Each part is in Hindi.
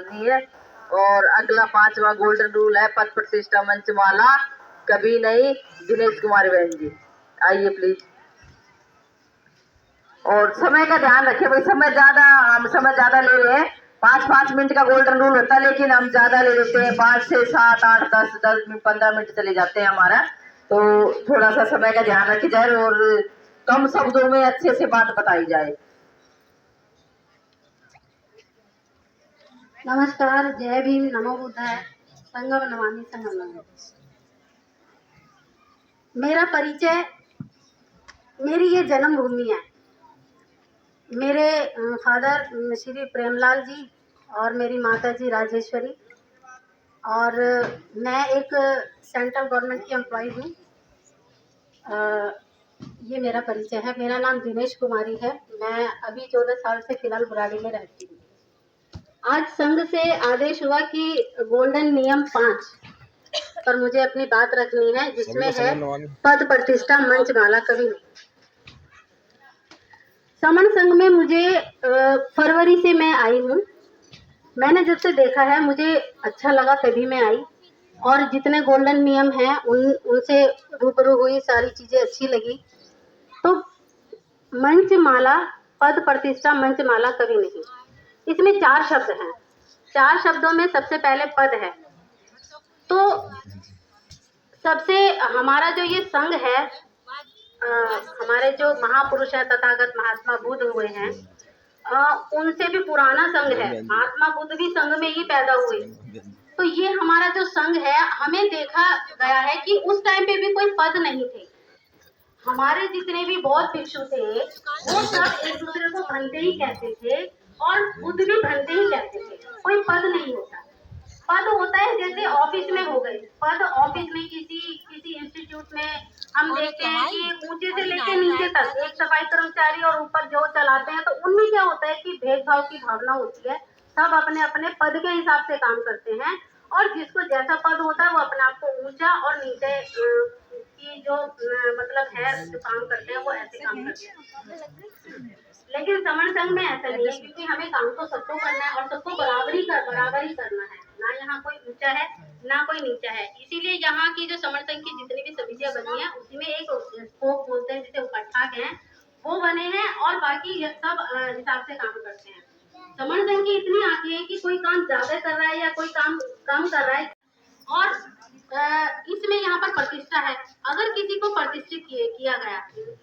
डालनी है। और अगला 5वां गोल्डन रूल है पद प्रतिष्ठा मंचमाला कभी नहीं, दिनेश कुमारी बहन जी आइए प्लीज। और समय का ध्यान रखिए भाई, हम समय ज्यादा ले रहे हैं। 5-5 मिनट का गोल्डन रूल होता है, लेकिन हम ज्यादा ले लेते हैं। 5 से 7 8 10 15 मिनट चले जाते हैं हमारा, तो थोड़ा सा समय का ध्यान रखी जाए और कम शब्दों में अच्छे से बात बताई जाए। नमस्कार, जय भीम, नमो बुद्धाय, संगम नमामि संगम नमामि। मेरा परिचय, मेरी ये जन्मभूमि है। मेरे फादर श्री प्रेमलाल जी और मेरी माता जी राजेश्वरी, और मैं एक सेंट्रल गवर्नमेंट की एम्प्लॉय हूँ। ये मेरा परिचय है। मेरा नाम दिनेश कुमारी है। मैं अभी 14 साल से फिलहाल बुराड़ी में रहती हूँ। आज संघ से आदेश हुआ कि गोल्डन नियम 5 पर मुझे अपनी बात रखनी है, जिसमें है पद प्रतिष्ठा मंचमाला कभी नहीं। समन संघ में मुझे फरवरी से मैं आई हूँ। मैंने जब से देखा है मुझे अच्छा लगा, तभी मैं आई। और जितने गोल्डन नियम हैं उनसे रूबरू हुई, सारी चीजें अच्छी लगी। तो मंचमाला, पद प्रतिष्ठा मंचमाला कभी नहीं, इसमें 4 शब्द हैं। 4 शब्दों में सबसे पहले पद है। तो सबसे हमारा जो ये संघ है, हमारे जो महापुरुष है तथागत महात्मा बुद्ध हुए हैं, उनसे भी पुराना संघ है। महात्मा बुद्ध भी संघ में ही पैदा हुए। तो ये हमारा जो संघ है, हमें देखा गया है कि उस टाइम पे भी कोई पद नहीं थे। हमारे जितने भी बौद्ध भिक्षु थे वो सब एक दूसरे को भंते ही कहते थे, और बुद्ध भी भंते ही कहते थे। कोई पद नहीं होता। पद होता है जैसे ऑफिस में हो गए पद, ऑफिस में किसी इंस्टीट्यूट में हम देखते हैं कि ऊंचे से लेकर नीचे तक एक सफाई कर्मचारी और ऊपर जो चलाते हैं, तो उनमें क्या होता है कि भेदभाव की भावना होती है। सब अपने अपने पद के हिसाब से काम करते हैं, और जिसको जैसा पद होता है वो अपने आप को ऊंचा और नीचे की जो मतलब है जो काम करते हैं वो ऐसे काम करते हैं। लेकिन समण संघ में ऐसा नहीं है, क्योंकि हमें काम तो सबको करना है और सबको बराबरी करना है। ना यहाँ कोई ऊंचा है ना कोई नीचा है। इसीलिए यहाँ की जो समण संघ की जितनी भी समितियां बनी है, उसमें एक स्कोप बोलते हैं जिसे उपट्ठाक है, वो बने हैं, और बाकी सब हिसाब से काम करते हैं। समण संघ की इतनी आंखें हैं कि कोई काम ज्यादा कर रहा है या कोई काम कम कर रहा है। और इसमें यहाँ पर प्रतिष्ठा है। अगर किसी को प्रतिष्ठित किया गया,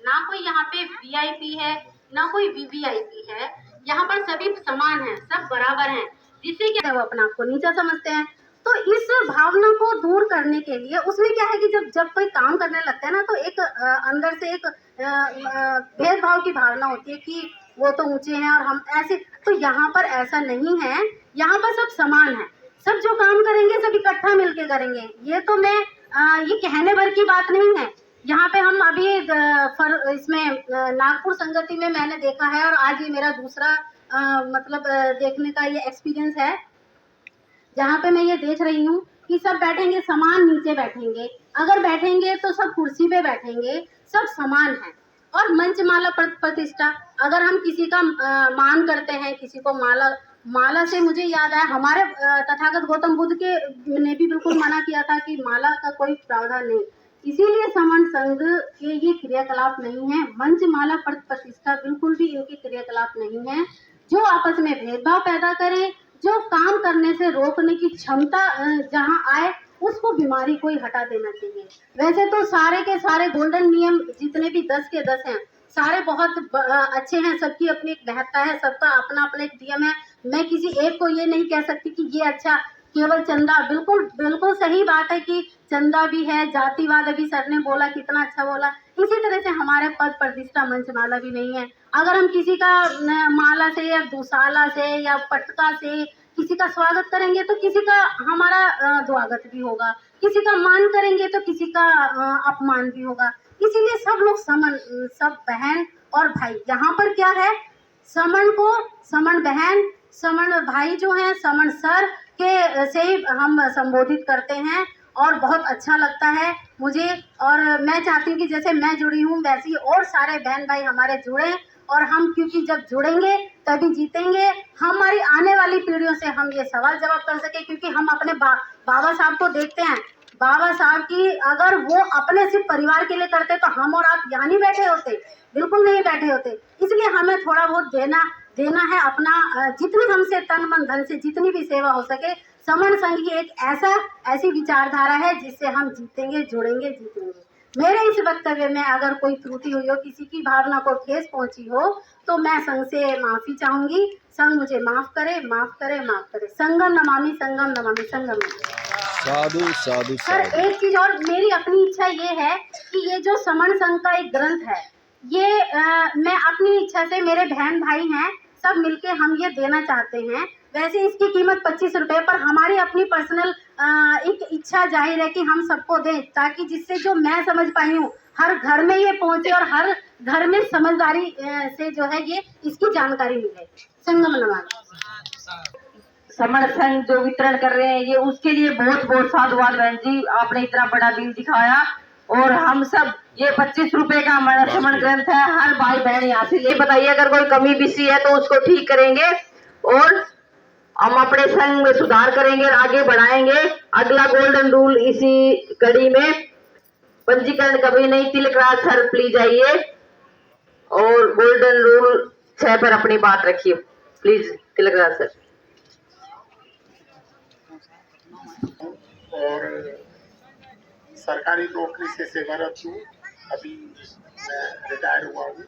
ना कोई यहाँ पे वीआईपी है ना कोई वीवीआईपी है, यहाँ पर सभी समान हैं, सब बराबर हैं। जिससे क्या है वो अपने आप को नीचा समझते हैं। तो इस भावना को दूर करने के लिए उसमें क्या है कि जब कोई काम करने लगता है ना, तो एक अंदर से एक भेदभाव की भावना होती है कि वो तो ऊंचे हैं और हम ऐसे। तो यहाँ पर ऐसा नहीं है, यहाँ पर सब समान है। सब जो काम करेंगे सब इकट्ठा मिलके करेंगे। ये तो मैं ये कहने भर की बात नहीं है। यहाँ पे हम अभी इसमें नागपुर संगति में मैंने देखा है, और आज ये मेरा दूसरा मतलब देखने का ये एक्सपीरियंस है, जहाँ पे मैं ये देख रही हूँ कि सब बैठेंगे समान, नीचे बैठेंगे, अगर बैठेंगे तो सब कुर्सी पे बैठेंगे, सब समान है। और मंचमाला प्रतिष्ठा, अगर हम किसी का मान करते हैं, किसी को माला से मुझे याद आया, हमारे तथागत गौतम बुद्ध के ने भी बिल्कुल मना किया था कि माला का कोई प्रावधान नहीं। इसीलिए समण संघ के ये क्रियाकलाप नहीं है। मंचमाला प्रतिष्ठा बिल्कुल भी इनकी क्रियाकलाप नहीं है, जो आपस में भेदभाव पैदा करे, जो काम करने से रोकने की क्षमता जहाँ आए, उसको बीमारी को ही हटा देना चाहिए। वैसे तो सारे के सारे गोल्डन नियम जितने भी 10 के 10 हैं, सारे बहुत अच्छे हैं। सबकी अपनी एक महत्ता है, सबका अपना अपना एक नियम है। मैं किसी एक को ये नहीं कह सकती कि ये अच्छा, केवल चंदा। बिल्कुल बिल्कुल सही बात है कि चंदा भी है, जातिवाद अभी सर ने बोला, कितना अच्छा बोला। इसी तरह से हमारे पद प्रतिष्ठा मंचमाला भी नहीं है। अगर हम किसी का माला से या दुसाला से या पटका से किसी का स्वागत करेंगे, तो किसी का हमारा स्वागत भी होगा, किसी का मान करेंगे तो किसी का अपमान भी होगा। इसीलिए सब लोग समन, सब बहन और भाई। यहाँ पर क्या है, समन को समन बहन, समन भाई जो है समन सर के से हम संबोधित करते हैं, और बहुत अच्छा लगता है मुझे। और मैं चाहती हूँ कि जैसे मैं जुड़ी हूँ वैसे ही और सारे बहन भाई हमारे जुड़े, और हम क्योंकि जब जुड़ेंगे तभी जीतेंगे। हमारी आने वाली पीढ़ियों से हम ये सवाल जवाब कर सके, क्योंकि हम अपने बाबा साहब को देखते हैं। बाबा साहब की अगर वो अपने सिर्फ परिवार के लिए करते तो हम और आप यहाँ नहीं बैठे होते, बिल्कुल नहीं बैठे होते। इसलिए हमें थोड़ा बहुत देना है अपना, जितनी हमसे तन मन धन से जितनी भी सेवा हो सके। समण संघ की एक ऐसी विचारधारा है जिससे हम जीतेंगे, जुड़ेंगे, जीतेंगे। मेरे इस वक्तव्य में अगर कोई त्रुटि हुई हो, किसी की भावना को ठेस पहुंची हो, तो मैं संघ से माफी चाहूंगी। संघ मुझे माफ करे, माफ करे, माफ करे। संगम नमामि, संगम नमामि, संगम नमामि। साधु साधु सर साधु। एक चीज और, मेरी अपनी इच्छा ये है कि ये जो समण संघ का एक ग्रंथ है, ये मैं अपनी इच्छा से, मेरे बहन भाई हैं सब मिलके हम ये देना चाहते हैं। वैसे इसकी कीमत 25 रुपए, पर हमारी अपनी पर्सनल एक इच्छा जाहिर है कि हम सबको दें, ताकि जिससे जो मैं समझ पाई हूँ हर घर में ये पहुंचे और हर घर में समझदारी से जो है ये इसकी जानकारी मिले। संगम नमामि। समण संघ जो वितरण कर रहे हैं ये उसके लिए बहुत बहुत साधुवाद बहन जी, आपने इतना बड़ा बिल दिखाया। और हम सब ये 25 रुपए का हमारा समण ग्रंथ है, हर भाई बहन यहाँ से ये बताइए अगर कोई कमी बिसी है तो उसको ठीक करेंगे और हम अपने संघ में सुधार करेंगे और आगे बढ़ाएंगे। अगला गोल्डन रूल इसी कड़ी में, पंजीकरण कभी नहीं। तिलकराज सर प्लीज आइए और गोल्डन रूल 6 पर अपनी बात रखिए प्लीज, तिलकराज सर। और सरकारी नौकरी से सेवारत हूँ, अभी मैं रिटायर हुआ हूँ।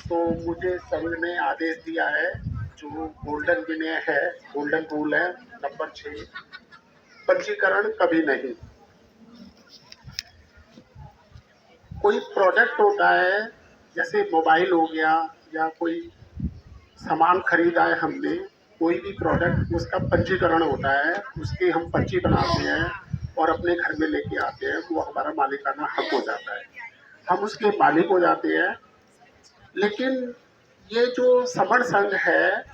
तो मुझे संघ ने आदेश दिया है, जो गोल्डन विनय है, गोल्डन रूल है नंबर 6, पंजीकरण कभी नहीं। कोई प्रोडक्ट होता है जैसे मोबाइल हो गया या कोई सामान खरीदा है हमने, कोई भी प्रोडक्ट, उसका पंजीकरण होता है, उसकी हम पर्ची बनाते हैं और अपने घर में लेके आते हैं, वो हमारा मालिकाना हक हो जाता है, हम उसके मालिक हो जाते हैं। लेकिन ये जो समण संघ है,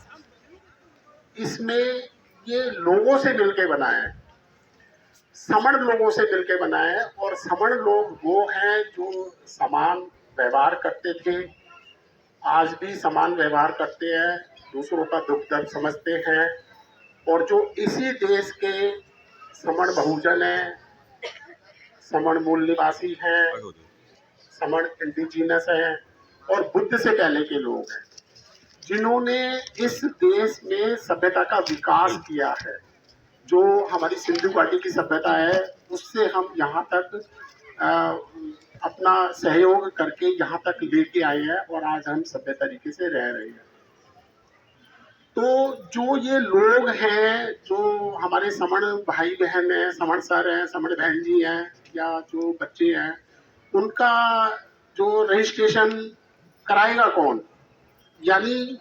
इसमें ये लोगों से मिलके बना है, समण लोगों से मिलके बना है। और समण लोग वो हैं जो समान व्यवहार करते थे, आज भी समान व्यवहार करते हैं, दूसरों का दुख दर्द समझते हैं, और जो इसी देश के समण बहुजन हैं, समण मूल निवासी हैं, समण इंडिजिनस हैं और बुद्ध से पहले के लोग हैं, जिन्होंने इस देश में सभ्यता का विकास किया है। जो हमारी सिंधु घाटी की सभ्यता है, उससे हम यहाँ तक अपना सहयोग करके यहाँ तक लेके आए हैं और आज हम सभ्य तरीके से रह रहे हैं। तो जो ये लोग हैं, जो हमारे समण भाई बहन हैं, समण सर हैं, समण बहन जी हैं, या जो बच्चे हैं, उनका जो रजिस्ट्रेशन कराएगा कौन? यानी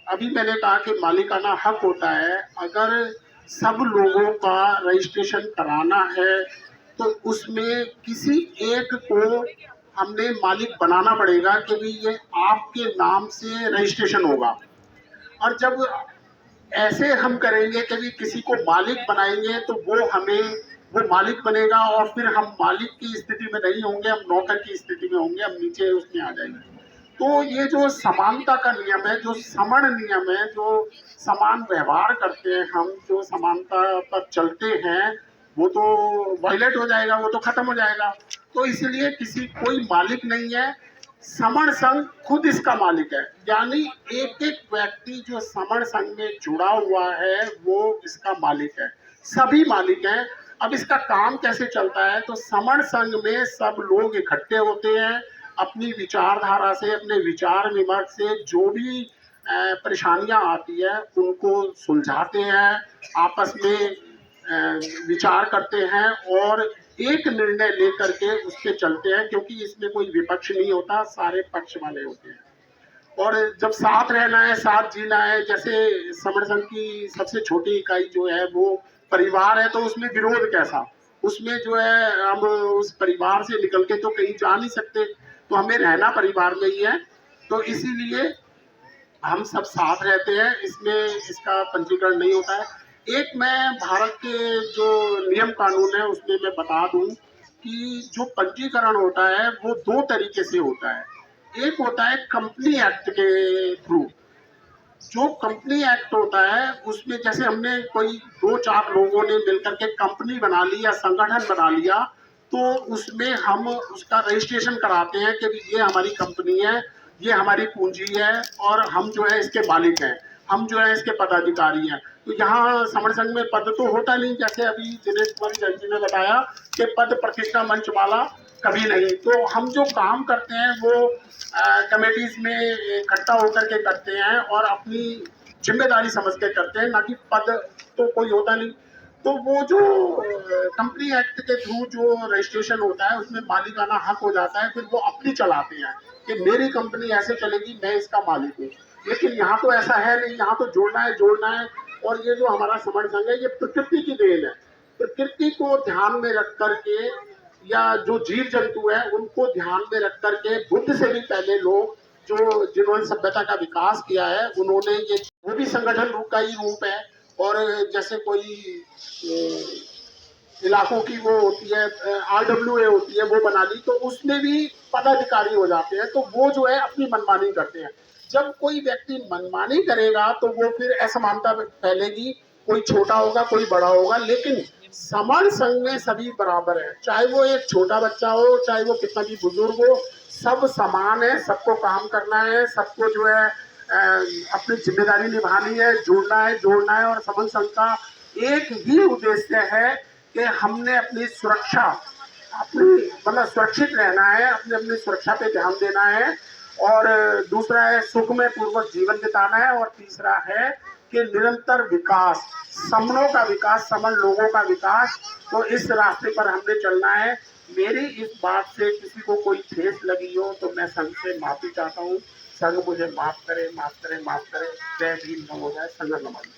अभी मैंने कहा कि मालिकाना हक होता है, अगर सब लोगों का रजिस्ट्रेशन कराना है तो उसमें किसी एक को हमने मालिक बनाना पड़ेगा कि भी ये आपके नाम से रजिस्ट्रेशन होगा। और जब ऐसे हम करेंगे कि भी किसी को मालिक बनाएंगे तो वो मालिक बनेगा और फिर हम मालिक की स्थिति में नहीं होंगे, हम नौकर की स्थिति में होंगे, हम नीचे उसमें आ जाएंगे। तो ये जो समानता का नियम है, जो समण नियम है, जो समान व्यवहार करते हैं हम, जो समानता पर चलते हैं, वो तो वायलेट हो जाएगा, वो तो खत्म हो जाएगा। तो इसलिए कोई मालिक नहीं है, समण संघ खुद इसका मालिक है। यानी एक एक व्यक्ति जो समण संघ में जुड़ा हुआ है वो इसका मालिक है, सभी मालिक हैं। अब इसका काम कैसे चलता है? तो समण संघ में सब लोग इकट्ठे होते हैं, अपनी विचारधारा से, अपने विचार विमर्श से जो भी परेशानियां आती है उनको सुलझाते हैं, आपस में विचार करते हैं और एक निर्णय लेकर के उस पर चलते हैं, क्योंकि इसमें कोई विपक्ष नहीं होता, सारे पक्ष वाले होते हैं। और जब साथ रहना है, साथ जीना है, जैसे समण संघ की सबसे छोटी इकाई जो है वो परिवार है, तो उसमें विरोध कैसा? उसमें जो है हम उस परिवार से निकल के तो कहीं जा नहीं सकते, तो हमें रहना परिवार में ही है। तो इसीलिए हम सब साथ रहते हैं, इसमें इसका पंजीकरण नहीं होता है। एक मैं भारत के जो नियम कानून है उसमें मैं बता दूं कि जो पंजीकरण होता है वो 2 तरीके से होता है। एक होता है कंपनी एक्ट के थ्रू। जो कंपनी एक्ट होता है उसमें जैसे हमने कोई 2-4 लोगों ने मिलकर के कंपनी बना ली या संगठन बना लिया, तो उसमें हम उसका रजिस्ट्रेशन कराते हैं कि ये हमारी कंपनी है, ये हमारी पूंजी है और हम जो है इसके मालिक हैं, हम जो है इसके पदाधिकारी हैं। तो यहाँ समर संघ में पद तो होता नहीं, जैसे अभी दिनेश कुमार जैन जी ने बताया कि पद प्रतिष्ठा मंच वाला कभी नहीं। तो हम जो काम करते हैं वो कमेटीज में इकट्ठा होकर के करते हैं और अपनी जिम्मेदारी समझ के करते हैं, ना कि पद तो कोई होता नहीं। तो वो जो कंपनी एक्ट के थ्रू जो रजिस्ट्रेशन होता है उसमें मालिकाना हक हो जाता है, फिर वो अपनी चलाते हैं कि मेरी कंपनी ऐसे चलेगी, मैं इसका मालिक हूँ। लेकिन यहाँ तो ऐसा है नहीं, यहाँ तो जोड़ना है। और ये जो हमारा समर संघ है ये प्रकृति की देन है। प्रकृति को ध्यान में रख करके या जो जीव जंतु है उनको ध्यान में रख करके बुद्ध से भी पहले लोग जो जिन्होंने सभ्यता का विकास किया है उन्होंने ये वो भी संगठन रूप का ही रूप है। और जैसे कोई इलाकों की वो होती है RWA होती है, वो बना ली, तो उसमें भी पदाधिकारी हो जाते हैं। तो वो जो है अपनी मनमानी करते हैं। जब कोई व्यक्ति मनमानी करेगा तो वो फिर असमानता फैलेगी, कोई छोटा होगा कोई बड़ा होगा। लेकिन समर संघ में सभी बराबर है, चाहे वो एक छोटा बच्चा हो चाहे वो कितना भी बुजुर्ग हो, सब समान है, सबको काम करना है, सबको जो है अपनी जिम्मेदारी निभानी है, जोड़ना है। और समर संघ का एक ही उद्देश्य है कि हमने अपनी सुरक्षा, अपनी मतलब सुरक्षित रहना है, अपनी सुरक्षा पे ध्यान देना है। और दूसरा है सुखमय पूर्वक जीवन बिताना है। और तीसरा है कि निरंतर विकास, समनों का विकास, समन लोगों का विकास। तो इस रास्ते पर हमने चलना है। मेरी इस बात से किसी को कोई ठेस लगी हो तो मैं संघ से माफी चाहता हूँ। संघ मुझे माफ करे। जय भीम, नमो बुद्धाय, संघ नमामि।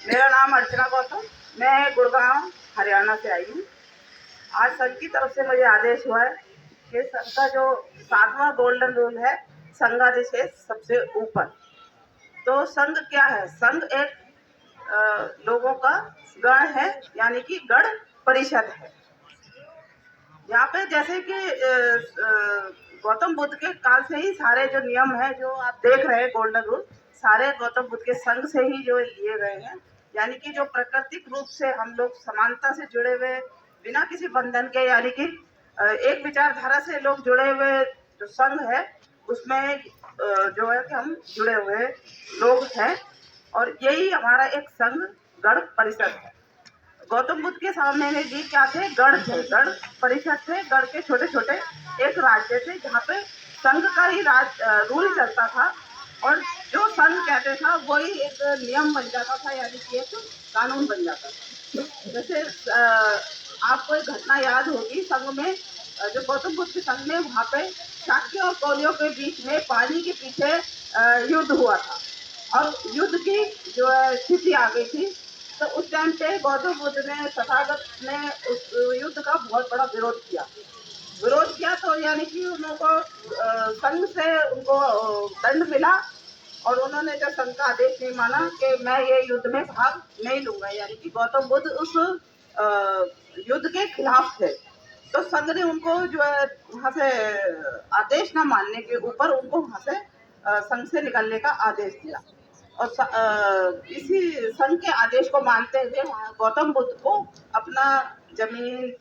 मेरा नाम अर्चना गौतम, मैं गुड़गांव हरियाणा से आई हूँ। आज संघ की तरफ से मुझे आदेश हुआ है कि संघ का जो 7वां गोल्डन रूल है, संघादेश है सबसे ऊपर। तो संघ क्या है? संघ एक लोगों का गण है, यानी कि गण परिषद है। यहाँ पे जैसे कि गौतम बुद्ध के काल से ही सारे जो नियम है जो आप देख रहे हैं गोल्डन रूल, सारे गौतम बुद्ध के संघ से ही जो लिए गए हैं। यानी कि जो प्राकृतिक रूप से हम लोग समानता से जुड़े हुए, बिना किसी बंधन के, यानी कि एक विचारधारा से लोग जुड़े हुए जो संघ है उसमें जो है कि हम जुड़े हुए लोग हैं। और यही हमारा एक संघ गण परिषद है। गौतम बुद्ध के सामने में भी क्या थे? गण थे, गण परिषद थे, गण के छोटे छोटे एक राज्य थे जहाँ पे संघ का ही रूल चलता था। और जो संघ कहते था वही एक नियम बन जाता था, यानी कि एक कानून बन जाता था। जैसे आपको एक घटना याद होगी, संघ में जो गौतम बुद्ध के संघ में वहाँ पे शाक्य और कौलियों के बीच में पानी के पीछे युद्ध हुआ था और युद्ध की जो स्थिति आ गई थी। तो उस टाइम पे गौतम बुद्ध ने, तथागत ने उस युद्ध का बहुत बड़ा विरोध किया। तो यानी कि उनको संघ से उनको दंड मिला और उन्होंने जो संघ का आदेश नहीं माना कि मैं ये युद्ध में भाग नहीं लूंगा, यानी कि गौतम बुद्ध उस युद्ध के खिलाफ थे। तो संघ ने उनको जो है वहाँ से आदेश न मानने के ऊपर उनको वहाँ से संघ से निकलने का आदेश दिया। और इसी संघ के आदेश को मानते हुए गौतम बुद्ध को अपना जमीन,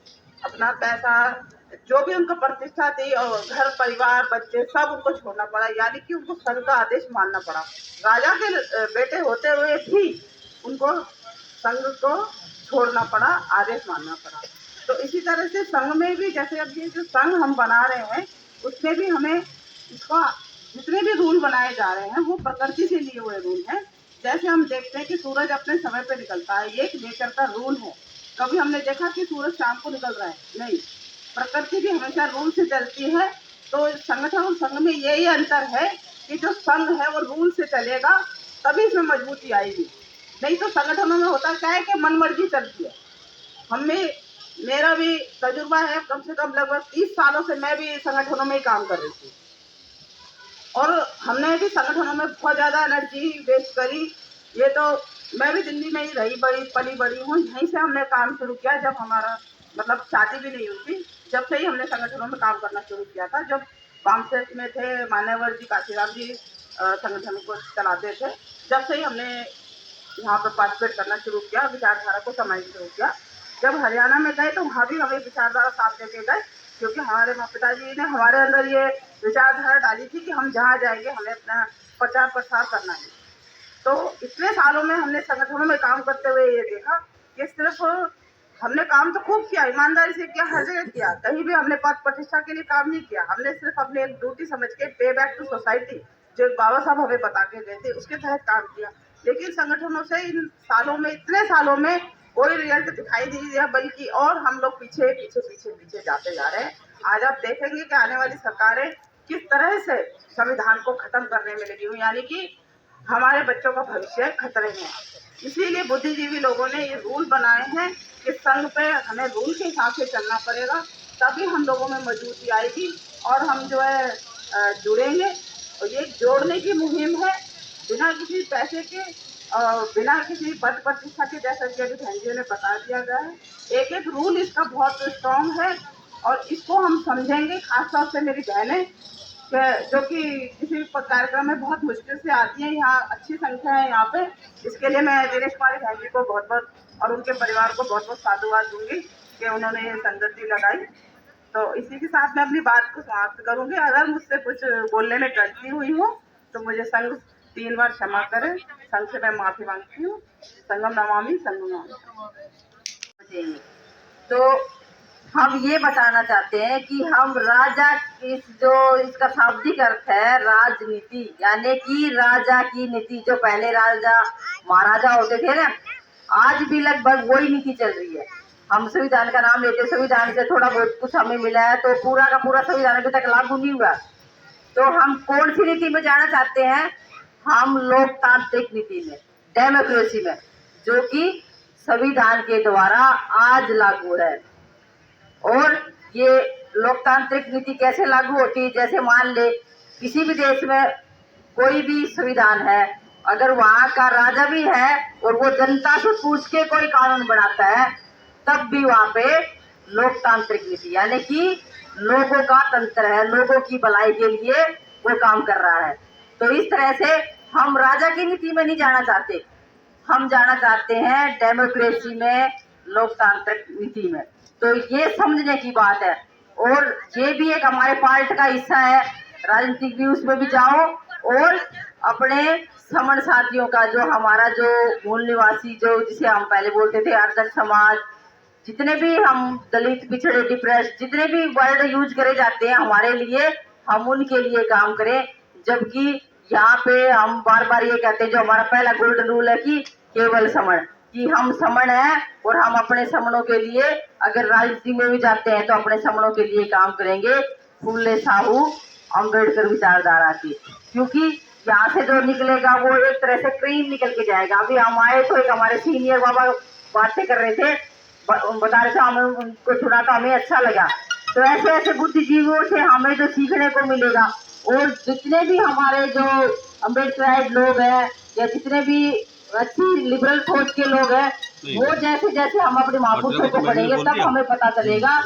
अपना पैसा, जो भी उनका प्रतिष्ठा थी और घर परिवार बच्चे सब उनको छोड़ना पड़ा, यानी कि उनको संघ का आदेश मानना पड़ा। राजा के बेटे होते हुए भी उनको संघ को छोड़ना पड़ा, आदेश मानना पड़ा। तो इसी तरह से संघ में भी, जैसे अब ये जो संघ हम बना रहे हैं उसमें भी हमें इसका जितने भी रूल बनाए जा रहे हैं वो प्रकृति से लिए हुए रूल हैं। जैसे हम देखते हैं कि सूरज अपने समय पे निकलता है, ये एक नेचर का रूल है। कभी हमने देखा कि सूरज शाम को निकल रहा है? नहीं, प्रकृति भी हमेशा रूल से चलती है। तो संगठन और संघ में यही अंतर है कि जो संघ है वो रूल से चलेगा, तभी इसमें मजबूती आएगी। नहीं तो संगठनों में होता क्या है कि मनमर्जी चलती है। मेरा भी तजुर्बा है, कम से कम लगभग 30 सालों से मैं भी संगठनों में ही काम कर रही थी और हमने भी संगठनों में बहुत ज़्यादा एनर्जी वेस्ट करी। ये तो मैं भी दिल्ली में ही रही, पली बड़ी हूँ, यहीं से हमने काम शुरू किया जब हमारा मतलब शादी भी नहीं हुई थी। जब से ही हमने संगठनों में काम करना शुरू किया था। जब वामसेट में थे मान्यवर जी, काशीराम जी संगठन को चलाते थे, जब से ही हमने यहाँ पर पार्टिसिपेट करना शुरू किया, विचारधारा को समझना शुरू किया। जब हरियाणा में गए तो वहाँ भी हमें विचारधारा साथ देके गए, क्योंकि हमारे माता पिताजी ने हमारे अंदर ये विचारधारा डाली थी कि हम जहाँ जाएंगे हमें अपना प्रचार प्रसार करना है। तो इतने सालों में हमने संगठनों में काम करते हुए ये देखा कि सिर्फ हमने काम तो खूब किया, ईमानदारी से किया, हर जगह किया, कहीं भी हमने पद प्रतिष्ठा के लिए काम नहीं किया। हमने सिर्फ अपने एक ड्यूटी समझ के पे बैक टू सोसाइटी, जो एक बाबा साहब हमें बता के गए थे, उसके तहत काम किया। लेकिन संगठनों से इन सालों में, इतने सालों में कोई रिजल्ट दिखाई नहीं दिया, बल्कि और हम लोग पीछे पीछे पीछे पीछे जाते जा रहे हैं। आज आप देखेंगे कि आने वाली सरकारें किस तरह से संविधान को खत्म करने में लगी हुई, यानी कि हमारे बच्चों का भविष्य खतरे में है। इसीलिए बुद्धिजीवी लोगों ने ये रूल बनाए हैं कि संघ पे हमें रूल के हिसाब से चलना पड़ेगा, तभी हम लोगों में मजबूती आएगी और हम जो है जुड़ेंगे। और ये जोड़ने की मुहिम है, बिना किसी पैसे के और बिना किसी पद प्रतिष्ठा के, जैसा कि अभी बहन जी ने बता दिया गया है। एक एक रूल इसका बहुत स्ट्रॉन्ग है और इसको हम समझेंगे। खासतौर से मेरी बहनें जो कि किसी कार्यक्रम में बहुत मुश्किल से आती हैं, यहाँ अच्छी संख्या है यहाँ पे, इसके लिए मैं दिनेश कुमारी बहन जी को बहुत बहुत और उनके परिवार को बहुत बहुत साधुवाद दूंगी कि उन्होंने ये संगति लगाई। तो इसी के साथ मैं अपनी बात को समाप्त करूंगी। अगर मुझसे कुछ बोलने में गलती हुई हो तो मुझे संघ 3 बार क्षमा करें, संघ से मैं माफी मांगती हूँ। संगम नमामि संगम नमामि। तो हम ये बताना चाहते हैं कि हम राजा, इस जो इसका शाब्दिक अर्थ है राजनीति, यानी कि राजा की नीति। जो पहले राजा महाराजा होते थे ना, आज भी लगभग वही नीति चल रही है। हम संविधान का नाम लेते, संविधान से थोड़ा बहुत कुछ हमें मिला है, तो पूरा का पूरा संविधान अभी तक लागू नहीं हुआ। तो हम कौन सी नीति में जाना चाहते हैं? हम लोकतांत्रिक नीति में, डेमोक्रेसी में, जो कि संविधान के द्वारा आज लागू है। और ये लोकतांत्रिक नीति कैसे लागू होती है? जैसे मान ले किसी भी देश में कोई भी संविधान है, अगर वहाँ का राजा भी है और वो जनता से पूछ के कोई कानून बनाता है, तब भी वहाँ पे लोकतांत्रिक नीति, यानी कि लोगों का तंत्र है, लोगों की भलाई के लिए वो काम कर रहा है। तो इस तरह से हम राजा की नीति में नहीं जाना चाहते, हम जाना चाहते हैं डेमोक्रेसी में, लोकतांत्रिक नीति में। तो ये समझने की बात है और ये भी एक हमारे पार्ट का हिस्सा है। राजनीतिक न्यूज में भी जाओ और अपने समण साथियों का, जो हमारा जो मूल निवासी, जो जिसे हम पहले बोलते थे आर्दर समाज, जितने भी हम दलित, पिछड़े, डिप्रेस, जितने भी वर्ड यूज करे जाते हैं हमारे लिए, हम उनके लिए काम करें। जबकि यहाँ पे हम बार बार ये कहते हैं, जो हमारा पहला गोल्डन रूल है कि केवल समण, कि हम समण हैं और हम अपने समणों के लिए अगर राजनीति में भी जाते हैं तो अपने समणों के लिए काम करेंगे, फूले साहू अम्बेडकर विचारधारा की। क्योंकि यहाँ से जो निकलेगा वो एक तरह से क्रीम निकल के जाएगा। अभी हम आए तो एक हमारे सीनियर बाबा बातें कर रहे थे, बता रहे थे, हमें उनको सुना तो हमें अच्छा लगा। तो ऐसे ऐसे बुद्धिजीवियों से हमें जो सीखने को मिलेगा, और जितने भी हमारे जो अम्बेडकराइट लोग हैं या जितने भी अच्छी लिबरल सोच के लोग हैं, वो जैसे जैसे हम अपने महापुरुषों को पढ़ेंगे तब हमें पता चलेगा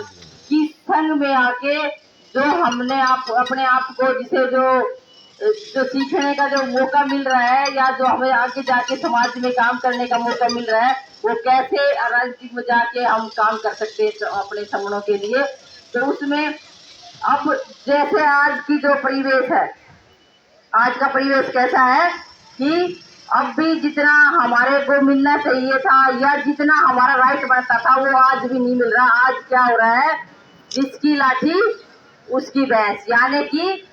कि संघ में आके जो हमने अपने आप को, जिसे जो सीखने का जो मौका मिल रहा है, या जो हमें आगे जाके समाज में काम करने का मौका मिल रहा है, वो कैसे राजनीति में जाके हम काम कर सकते हैं अपने समणों के लिए। तो उसमें अब जैसे आज की जो परिवेश है, आज का परिवेश कैसा है कि अब भी जितना हमारे को मिलना चाहिए था या जितना हमारा राइट बनता था वो आज भी नहीं मिल रहा। आज क्या हो रहा है? जिसकी लाठी उसकी भैंस, यानी कि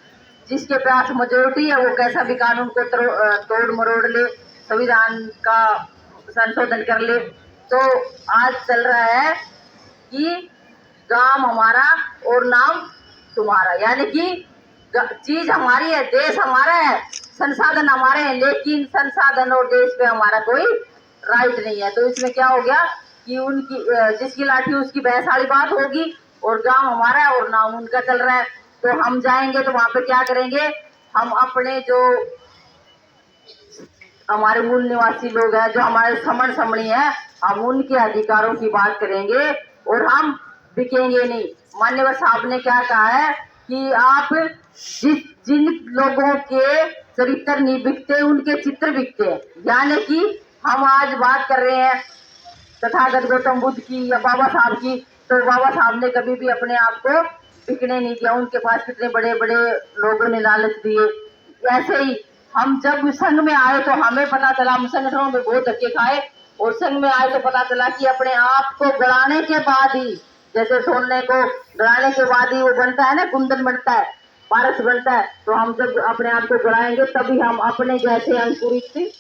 जिसके पास मेजोरिटी है वो कैसा भी कानून को तोड़ मरोड़ ले, संविधान का संशोधन कर ले। तो आज चल रहा है कि गांव हमारा और नाम तुम्हारा, यानी कि चीज हमारी है, देश हमारा है, संसाधन हमारे हैं, लेकिन संसाधन और देश पे हमारा कोई राइट नहीं है। तो इसमें क्या हो गया कि उनकी जिसकी लाठी उसकी भैंस वाली बात होगी, और गांव हमारा है और नाम उनका चल रहा है। तो हम जाएंगे तो वहां पे क्या करेंगे? हम अपने जो हमारे मूल निवासी लोग हैं, जो हमारे समण समणी है, हम उनके अधिकारों की बात करेंगे और हम बिकेंगे नहीं। मान्यवर साहब ने क्या कहा है कि आप जिन लोगों के चरित्र नहीं बिकते उनके चित्र बिकते हैं। यानी कि हम आज बात कर रहे हैं तथागत गौतम बुद्ध की या बाबा साहब की, तो बाबा साहब ने कभी भी अपने आप को बिकने नहीं दिया। उनके पास कितने बड़े बड़े लोगों ने लालच दिए। ऐसे ही हम जब संघ में आए तो हमें पता चला, हम संगठनों में बहुत धक्के खाए और संघ में आए तो पता चला कि अपने आप को गड़ाने के बाद ही, जैसे सोने को गड़ाने के बाद ही वो बनता है ना, कुंदन बनता है, पारस बनता है, तो हम जब अपने आप को गड़ाएंगे तभी हम अपने जैसे अंकुरित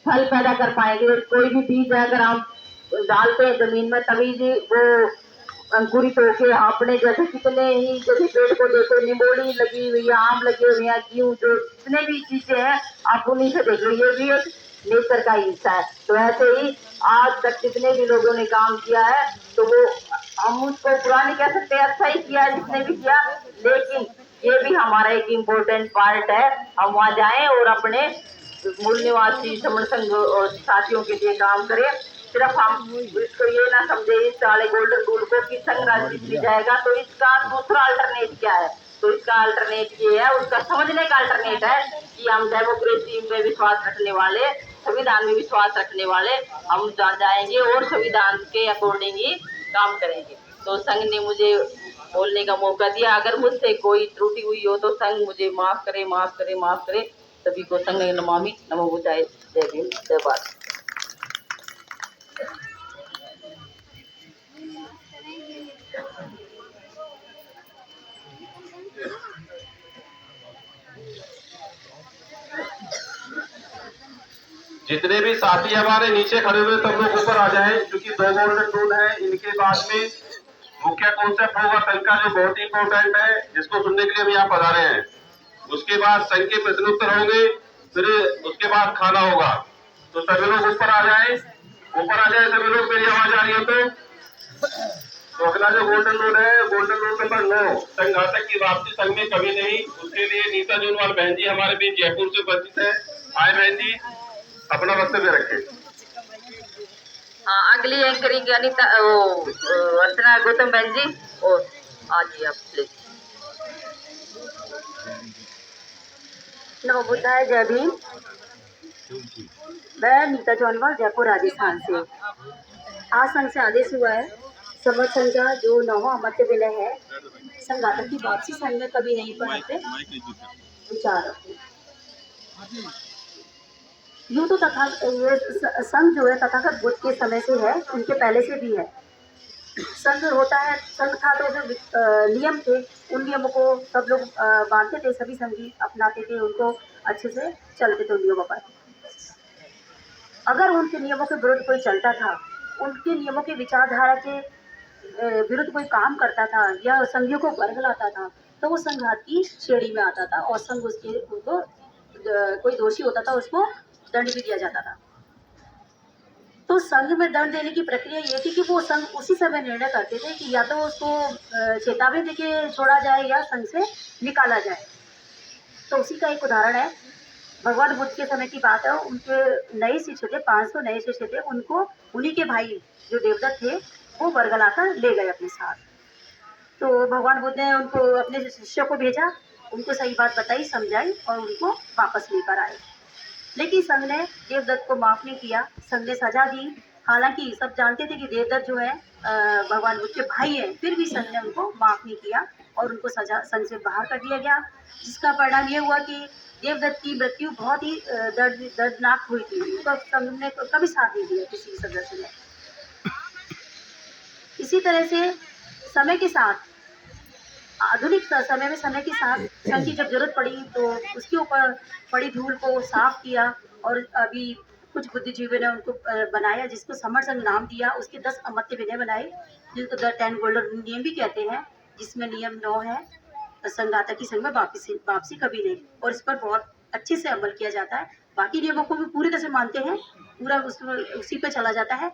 फल पैदा कर पाएंगे। कोई भी बीज अगर हम डालते हैं जमीन में तभी जी वो अंकुरित होके अपने जैसे कितने ही, जैसे पेड़ को देखो, निमोली लगी हुई है, आम लगे हुए हैं, क्यों जो जितने भी चीजें हैं आप उन्हीं से देख लो, ये भी एक नेचर का हिस्सा है। तो ऐसे ही आज तक जितने भी लोगों ने काम किया है तो वो हम उसको बुरा नहीं कह सकते, अच्छा ही किया जिसने भी किया, लेकिन ये भी हमारा एक इम्पोर्टेंट पार्ट है। हम वहाँ जाएं और अपने मूल निवासी समण संघ और साथियों के लिए काम करें। सिर्फ हम इसको ये ना समझे इस साले गोल्डन रूल को कि संघ राजनीति में जाएगा तो इसका दूसरा अल्टरनेट क्या है। तो इसका अल्टरनेट ये है, उसका समझने का अल्टरनेट है कि हम डेमोक्रेसी में विश्वास रखने वाले, संविधान में विश्वास रखने वाले, हम जाएंगे और संविधान के अकॉर्डिंग ही काम करेंगे। तो संघ ने मुझे बोलने का मौका दिया। अगर मुझसे कोई त्रुटि हुई हो तो संघ मुझे माफ करे, माफ करे, माफ करे। सभी को संघ नमामि नमो बुद्धाय। जय भीम, जय भारत। जितने भी साथी हमारे नीचे खड़े हुए सब लोग ऊपर आ जाएं, क्योंकि 2 गोल्डन रूल है। इनके बाद में मुख्य कॉन्सेप्ट होगा संघ का, जो बहुत ही इंपॉर्टेंट है, जिसको सुनने के लिए हम यहाँ पधारे हैं। उसके बाद संघ के प्रश्नोत्तर होंगे, फिर उसके बाद खाना होगा। तो सभी लोग ऊपर आ जाएं, ऊपर आ जाए सभी लोग। मेरी आवाज आ रही हो तो अगला जो गोल्डन रूल है, गोल्डन रूल नंबर 9, संघ घातक की वापसी संघ में कभी नहीं। उसके लिए नीता जूनवाल बहन जी हमारे बीच जयपुर से उपस्थित है। आए बहन जी, अपना वक्तव्य रखें। हाँ, अगली एंकरिंग अनिता अर्चना गौतम बहन जी, और आज आप प्लीज। नमो बुद्धाय, जय भीम। मैं नीता जौनवाल, जयपुर राजस्थान से। आज संघ से आदेश हुआ है, समर संघ का जो 9वां अमर्त्य विलय है, संघ घातक की वापसी संघ में कभी नहीं, पर पे विचार रखें। यूँ तो तथा ये संघ जो है तथागत बुद्ध के समय से है, उनके पहले से भी है। संघ होता है, संघ था तो जो नियम थे, उन नियमों को सब लोग मानते थे, सभी संघी अपनाते थे, उनको अच्छे से चलते थे उन नियमों पर। अगर उनके नियमों के विरुद्ध कोई चलता था, उनके नियमों के विचारधारा के विरुद्ध कोई काम करता था या संघियों को बरगलाता था, तो वो संघात की श्रेणी में आता था और संघ उनको कोई दोषी होता था उसको दंड भी दिया जाता था। तो संघ में दंड देने की प्रक्रिया ये थी कि वो संघ उसी समय निर्णय करते थे कि या तो उसको चेतावनी देके छोड़ा जाए या संघ से निकाला जाए। तो उसी का एक उदाहरण है, भगवान बुद्ध के समय की बात है। उनके नए शिष्य थे, 500 नए शिष्य थे, उनको उन्हीं के भाई जो देवदत्त थे वो बरगलाकर ले गए अपने साथ। तो भगवान बुद्ध ने उनको अपने शिष्यों को भेजा, उनको सही बात बताई, समझाई और उनको वापस लेकर आए। लेकिन संघ ने देवदत्त को माफ नहीं किया, संघ ने सजा दी। हालांकि सब जानते थे कि देवदत्त जो है भगवान बुद्ध के भाई हैं, फिर भी संघ ने उनको माफ नहीं किया और उनको सजा संघ से बाहर कर दिया गया, जिसका परिणाम ये हुआ कि देवदत्त की मृत्यु बहुत ही दर्दनाक हुई थी। उनका संघ ने कभी साथ नहीं दिया किसी भी सदस्य ने। इसी तरह से समय के साथ, आधुनिक समय में समय के साथ संघ की जब जरूरत पड़ी तो उसके ऊपर पड़ी धूल को साफ किया और अभी कुछ बुद्धिजीवियों ने उनको बनाया, जिसको समर संघ नाम दिया। उसके 10 अमर्त्य विनय बनाए, जिनको द 10 गोल्डन नियम भी कहते हैं, जिसमें नियम 9 है, संघ घातक की संघ में वापसी कभी नहीं, और इस पर बहुत अच्छे से अमल किया जाता है। बाकी नियमों को भी पूरी तरह से मानते हैं, पूरा उसी पे चला जाता है।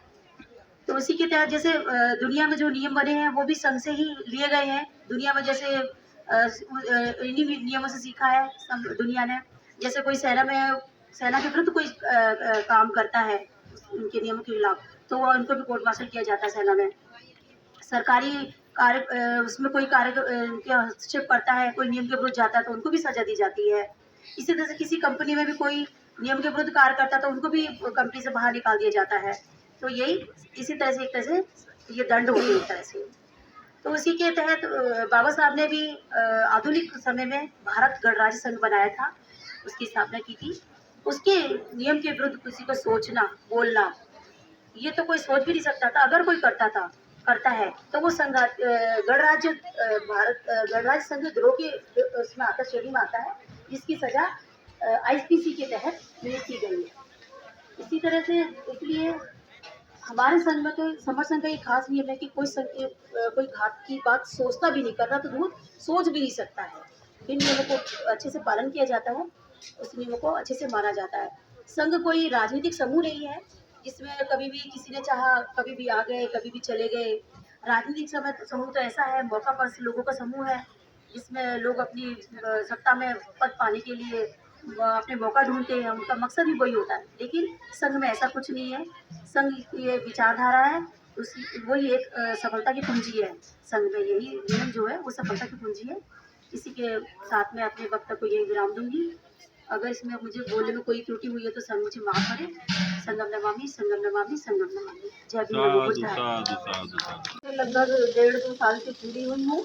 तो उसी के तहत जैसे दुनिया में जो नियम बने हैं वो भी संघ से ही लिए गए हैं। दुनिया में जैसे इन्हीं नियमों से सीखा है दुनिया ने। जैसे कोई सेना के विरुद्ध कोई काम करता है उनके नियमों के खिलाफ, तो उनको भी कोर्ट मार्शल किया जाता है सेना में। सरकारी कार्य उसमें कोई कार्य के हस्तक्षेप करता है, कोई नियम के विरुद्ध जाता है तो उनको भी सजा दी जाती है। इसी तरह से किसी कंपनी में भी कोई नियम के विरुद्ध कार्य करता है तो उनको भी कंपनी से बाहर निकाल दिया जाता है। तो यही इसी तरह से एक तरह से ये दंड होते हैं एक तरह से। तो उसी के तहत बाबा साहब ने भी आधुनिक समय में भारत गणराज्य संघ बनाया था, उसकी स्थापना की थी। उसके नियम के विरुद्ध किसी को सोचना, बोलना, ये तो कोई सोच भी नहीं सकता था। अगर कोई करता है तो वो संघ गणराज्य भारत गणराज्य संघ द्रोह के उसमें आता, श्रेणी में आता है, जिसकी सजा IPC के तहत नियुक्त की गई है। इसी तरह से इसलिए हमारे संघ में तो समर संघ का एक खास नियम है कि कोई घात की बात सोचता भी नहीं, करना तो दूर सोच भी नहीं सकता है। इन नियमों को अच्छे से पालन किया जाता है, उस नियमों को अच्छे से माना जाता है। संघ कोई राजनीतिक समूह नहीं है जिसमें कभी भी किसी ने चाहा कभी भी आ गए, कभी भी चले गए। राजनीतिक समूह तो ऐसा है, मौका पर लोगों का समूह है, जिसमें लोग अपनी सत्ता में पद पाने के लिए अपने मौका ढूंढते हैं, उनका मकसद भी वही होता है। लेकिन संघ में ऐसा कुछ नहीं है। संघ ये विचारधारा है, वही एक सफलता की पूंजी है। संघ में यही नियम जो है वो सफलता की पूंजी है। इसी के साथ में अपने वक्तव्य को यही विराम दूंगी। अगर इसमें मुझे बोलने में कोई त्रुटि हुई है तो संघ मुझे माफ करे। संगम नमामि, संगम नमामि, संगम नमामि। जय भीम। लगभग 1.5-2 साल से जुड़ी हुई हूँ।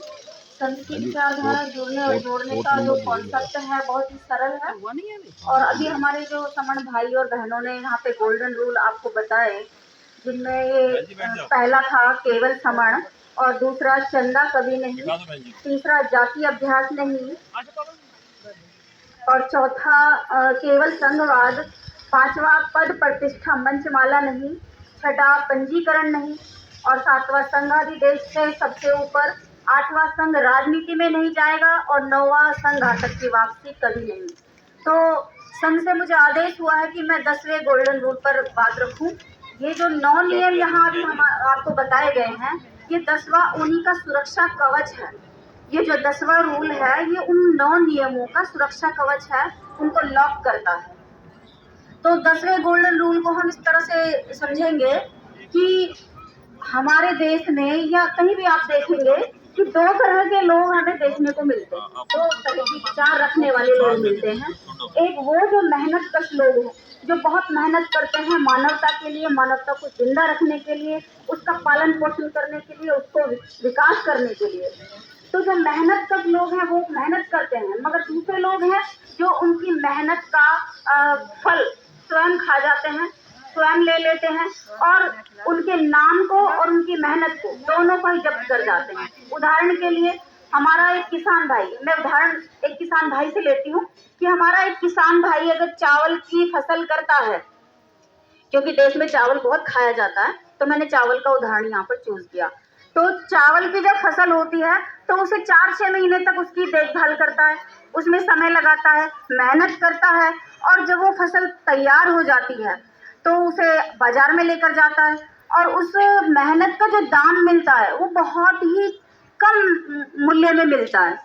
संघ की विचारधारा जुड़ने और जोड़ने का जो कॉन्सेप्ट है बहुत ही सरल है। और अभी हमारे जो समण भाई और बहनों ने यहाँ पे गोल्डन रूल आपको बताए, जिनमें ये पहला था केवल समण, और दूसरा चंदा कभी नहीं, तीसरा जाति अभ्यास नहीं, और चौथा केवल संघवाद, पांचवा पद प्रतिष्ठा मंचमाला नहीं, छठा पंजीकरण नहीं, और सातवां संघाधिदेश से सबसे ऊपर, आठवां संघ राजनीति में नहीं जाएगा, और 9वां संघ घातक की वापसी कभी नहीं। तो संघ से मुझे आदेश हुआ है कि मैं 10वें गोल्डन रूल पर बात रखूं। ये जो 9 नियम यहाँ अभी हम आपको बताए गए हैं, ये 10वां उन्हीं का सुरक्षा कवच है। ये जो 10वां रूल है ये उन 9 नियमों का सुरक्षा कवच है, उनको लॉक करता है। तो 10वें गोल्डन रूल को हम इस तरह से समझेंगे कि हमारे देश में या कहीं भी आप देखेंगे कि 2 तरह के लोग हमें देखने को मिलते हैं, 2 तरह की विचार रखने वाले लोग मिलते हैं। एक वो जो मेहनत कश लोग हैं, जो बहुत मेहनत करते हैं मानवता के लिए, मानवता को जिंदा रखने के लिए, उसका पालन पोषण करने के लिए, उसको विकास करने के लिए। तो जो मेहनत कश लोग हैं वो मेहनत करते हैं, मगर दूसरे लोग हैं जो उनकी मेहनत का फल स्वयं खा जाते हैं, स्वयं ले लेते हैं, और उनके नाम को और उनकी मेहनत को दोनों को ही जब्त कर जाते हैं। उदाहरण के लिए हमारा एक किसान भाई, मैं उदाहरण एक किसान भाई से लेती हूँ कि हमारा एक किसान भाई अगर चावल की फसल करता है, क्योंकि देश में चावल बहुत खाया जाता है, तो मैंने चावल का उदाहरण यहाँ पर चूज किया। तो चावल की जब फसल होती है तो उसे 4-6 महीने तक उसकी देखभाल करता है, उसमें समय लगाता है, मेहनत करता है, और जब वो फसल तैयार हो जाती है तो उसे बाजार में लेकर जाता है, और उस मेहनत का जो दाम मिलता है वो बहुत ही कम मूल्य में मिलता है।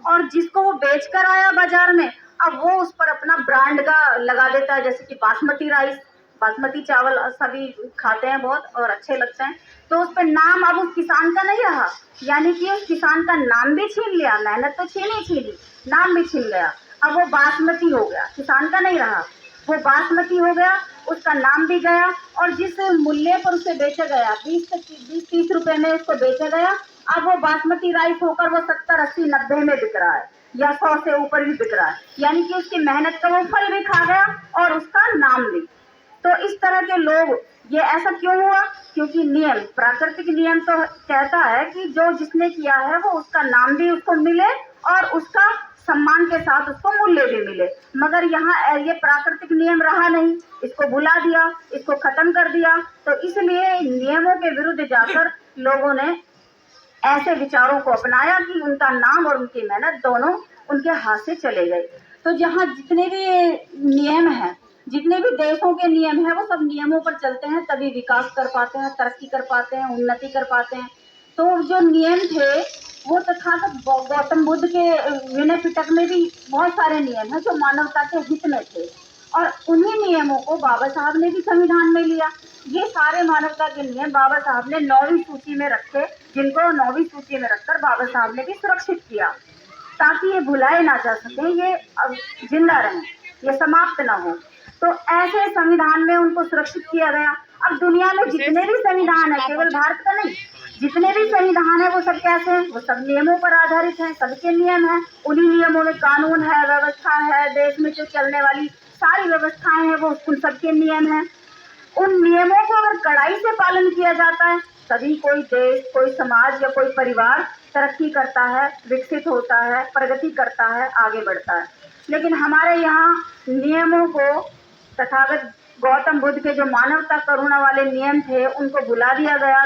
और जिसको वो बेच कर आया बाजार में, अब वो उस पर अपना ब्रांड का लगा देता है, जैसे कि बासमती राइस, बासमती चावल सभी खाते हैं बहुत और अच्छे लगते हैं, तो उस पर नाम अब उस किसान का नहीं रहा, यानी कि उस किसान का नाम भी छीन लिया, मेहनत तो छीनी, नाम भी छीन गया। अब वो बासमती हो गया, किसान का नहीं रहा, वो बासमती हो गया, उसका नाम भी गया, और जिस मूल्य पर उसे बेचा गया 20-30 रुपए में उसको बेचा गया, अब वो बासमती राइस होकर वो 70, 80, 90 में बिक रहा है, या 100 से ऊपर भी बिक रहा है, यानी कि उसकी मेहनत का वो फल भी खा गया और उसका नाम भी। तो इस तरह के लोग, ये ऐसा क्यों हुआ? क्योंकि नियम, प्राकृतिक नियम तो कहता है कि जो जिसने किया है वो उसका नाम भी उसको मिले और उसका सम्मान के साथ उसको मूल्य भी मिले। मगर यहाँ ये प्राकृतिक नियम रहा नहीं, इसको भुला दिया, इसको खत्म कर दिया। तो इसलिए नियमों के विरुद्ध जाकर लोगों ने ऐसे विचारों को अपनाया कि उनका नाम और उनकी मेहनत दोनों उनके हाथ से चले गए। तो जहाँ जितने भी नियम हैं, जितने भी देशों के नियम हैं, वो सब नियमों पर चलते हैं, तभी विकास कर पाते हैं, तरक्की कर पाते हैं, उन्नति कर पाते हैं। तो जो नियम थे वो तथागत गौतम बुद्ध के विनय पिटक में भी बहुत सारे नियम हैं जो मानवता के हित में थे। और उन्हीं नियमों को बाबा साहब ने भी संविधान में लिया। ये सारे मानवता के नियम बाबा साहब ने 9वीं सूची में रखे, जिनको 9वीं सूची में रखकर बाबा साहब ने भी सुरक्षित किया, ताकि ये भुलाए ना जा सके, ये अब जिंदा रहें, ये समाप्त ना हो। तो ऐसे संविधान में उनको सुरक्षित किया गया। अब दुनिया में जितने भी संविधान है, केवल भारत का नहीं, जितने भी संविधान है वो सब कैसे हैं? वो सब नियमों पर आधारित हैं, सबके नियम हैं। उन्हीं नियमों में कानून है, व्यवस्था है, देश में जो चलने वाली सारी व्यवस्थाएं हैं वो उन सबके नियम हैं। उन नियमों को अगर कड़ाई से पालन किया जाता है तभी कोई देश, कोई समाज या कोई परिवार तरक्की करता है, विकसित होता है, प्रगति करता है, आगे बढ़ता है। लेकिन हमारे यहाँ नियमों को, तथागत गौतम बुद्ध के जो मानवता करुणा वाले नियम थे उनको भुला दिया गया,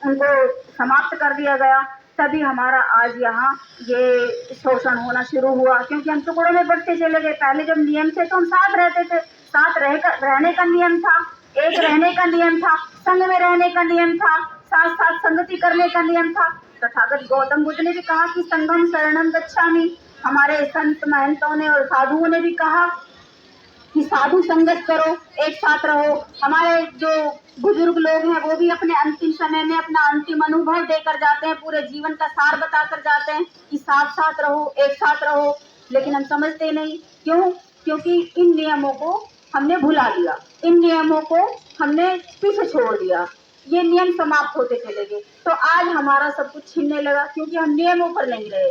उनको समाप्त कर दिया गया। तभी हमारा आज यहाँ ये शोषण होना शुरू हुआ, क्योंकि हम टुकड़ों में बढ़ते चले गए। पहले जब नियम थे तो हम साथ रहते थे, साथ रहने का नियम था, एक रहने का नियम था, संग में रहने का नियम था, साथ साथ संगति करने का नियम था। तथागत गौतम बुद्ध ने भी कहा कि संगम शरणम गच्छामि। हमारे संत महंतों ने और साधुओं ने भी कहा कि साधु संगत करो, एक साथ रहो। हमारे जो बुजुर्ग लोग हैं वो भी अपने अंतिम समय में अपना अंतिम अनुभव देकर जाते हैं, पूरे जीवन का सार बताकर जाते हैं कि साथ साथ रहो, एक साथ रहो। लेकिन हम समझते नहीं, क्यों? क्योंकि इन नियमों को हमने भुला दिया, इन नियमों को हमने पीछे छोड़ दिया, ये नियम समाप्त होते चले गए। तो आज हमारा सब कुछ छीनने लगा, क्योंकि हम नियमों पर नहीं रहे।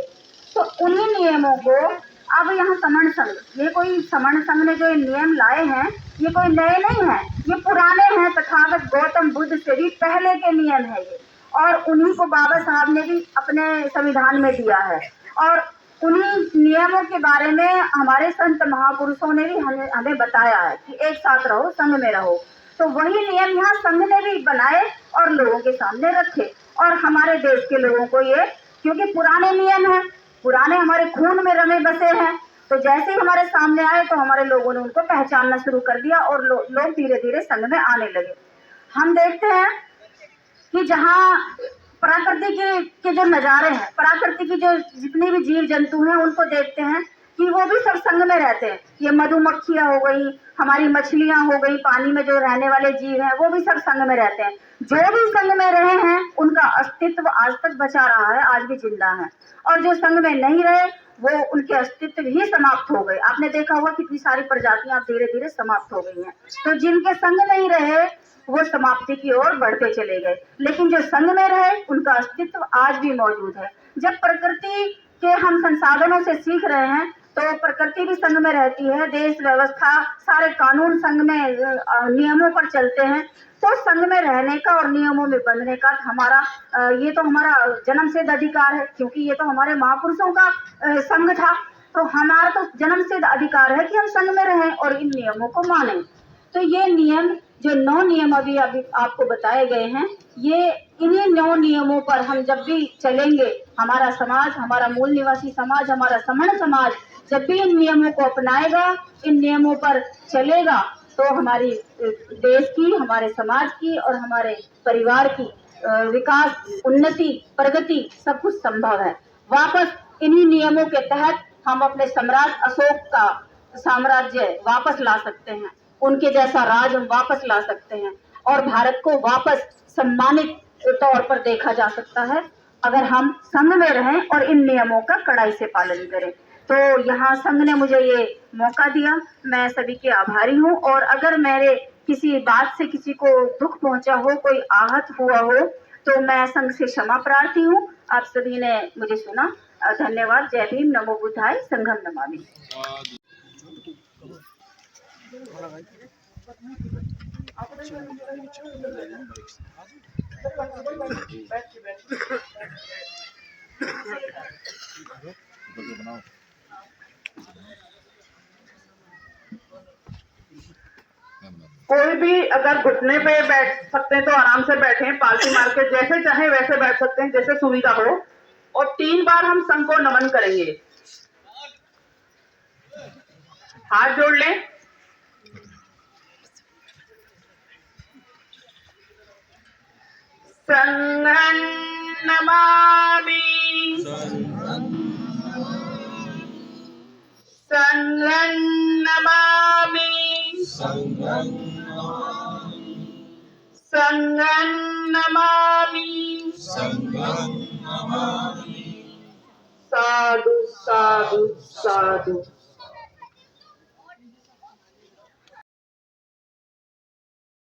तो उन्हीं नियमों को अब यहाँ समण संघ, ये कोई समण संघ ने जो नियम लाए हैं ये कोई नए नहीं हैं, ये पुराने हैं, तथागत गौतम बुद्ध से भी पहले के नियम है ये, और उन्हीं को बाबा साहब ने भी अपने संविधान में दिया है। और उन्हीं नियमों के बारे में हमारे संत महापुरुषों ने भी हमें बताया है कि एक साथ रहो, संग में रहो। तो वही नियम यहाँ संघ ने भी बनाए और लोगों के सामने रखे, और हमारे देश के लोगों को ये, क्योंकि पुराने नियम हैं, पुराने हमारे खून में रमे बसे हैं, तो जैसे ही हमारे सामने आए तो हमारे लोगों ने उनको पहचानना शुरू कर दिया और लोग धीरे धीरे संघ में आने लगे। हम देखते हैं कि जहाँ प्रकृति के जो नज़ारे हैं, प्रकृति की जो जितने भी जीव जंतु हैं उनको देखते हैं कि वो भी सब संग में रहते हैं। ये मधुमक्खियाँ हो गई, हमारी मछलियाँ हो गई, पानी में जो रहने वाले जीव हैं वो भी सब संग में रहते हैं। जो भी संग में रहे हैं उनका अस्तित्व आज तक बचा रहा है, आज भी जिंदा है। और जो संग में नहीं रहे वो उनके अस्तित्व ही समाप्त हो गए। आपने देखा होगा कितनी सारी प्रजातियां धीरे धीरे समाप्त हो गई हैं। तो जिनके संग नहीं रहे वो समाप्ति की ओर बढ़ते चले गए, लेकिन जो संग में रहे उनका अस्तित्व आज भी मौजूद है। जब प्रकृति के हम संसाधनों से सीख रहे हैं तो प्रकृति भी संग में रहती है, देश व्यवस्था सारे कानून संग में नियमों पर चलते हैं। तो संग में रहने का और नियमों में बंधने का हमारा ये तो हमारा जन्मसिद्ध अधिकार है, क्योंकि ये तो हमारे महापुरुषों का संग था। तो हमारा तो जन्मसिद्ध अधिकार है कि हम संग में रहें और इन नियमों को मानें। तो ये नियम, जो 9 नियम अभी आपको बताए गए हैं, ये इन्हीं 9 नियमों पर हम जब भी चलेंगे, हमारा समाज, हमारा मूल निवासी समाज, हमारा समण समाज जब भी इन नियमों को अपनाएगा, इन नियमों पर चलेगा, तो हमारी देश की, हमारे समाज की और हमारे परिवार की विकास, उन्नति, प्रगति सब कुछ संभव है। वापस इन्हीं नियमों के तहत हम अपने सम्राट अशोक का साम्राज्य वापस ला सकते हैं, उनके जैसा राज हम वापस ला सकते हैं और भारत को वापस सम्मानित तौर पर देखा जा सकता है अगर हम संग में रहें और इन नियमों का कड़ाई से पालन करें। तो यहाँ संघ ने मुझे ये मौका दिया, मैं सभी के आभारी हूँ। और अगर मेरे किसी बात से किसी को दुख पहुंचा हो, कोई आहत हुआ हो, तो मैं संघ से क्षमा प्रार्थी हूँ। आप सभी ने मुझे सुना, धन्यवाद। जय भीम, नमो बुद्धाय, संघम नमामि। कोई भी अगर घुटने पे बैठ सकते हैं तो आराम से बैठें, पालती मार के जैसे चाहे वैसे बैठ सकते हैं, जैसे सुविधा हो। और 3 बार हम संघ को नमन करेंगे। हाथ जोड़ लें। संघं नमामि, संघं नमामि। संघं नमामि साधु साधु साधु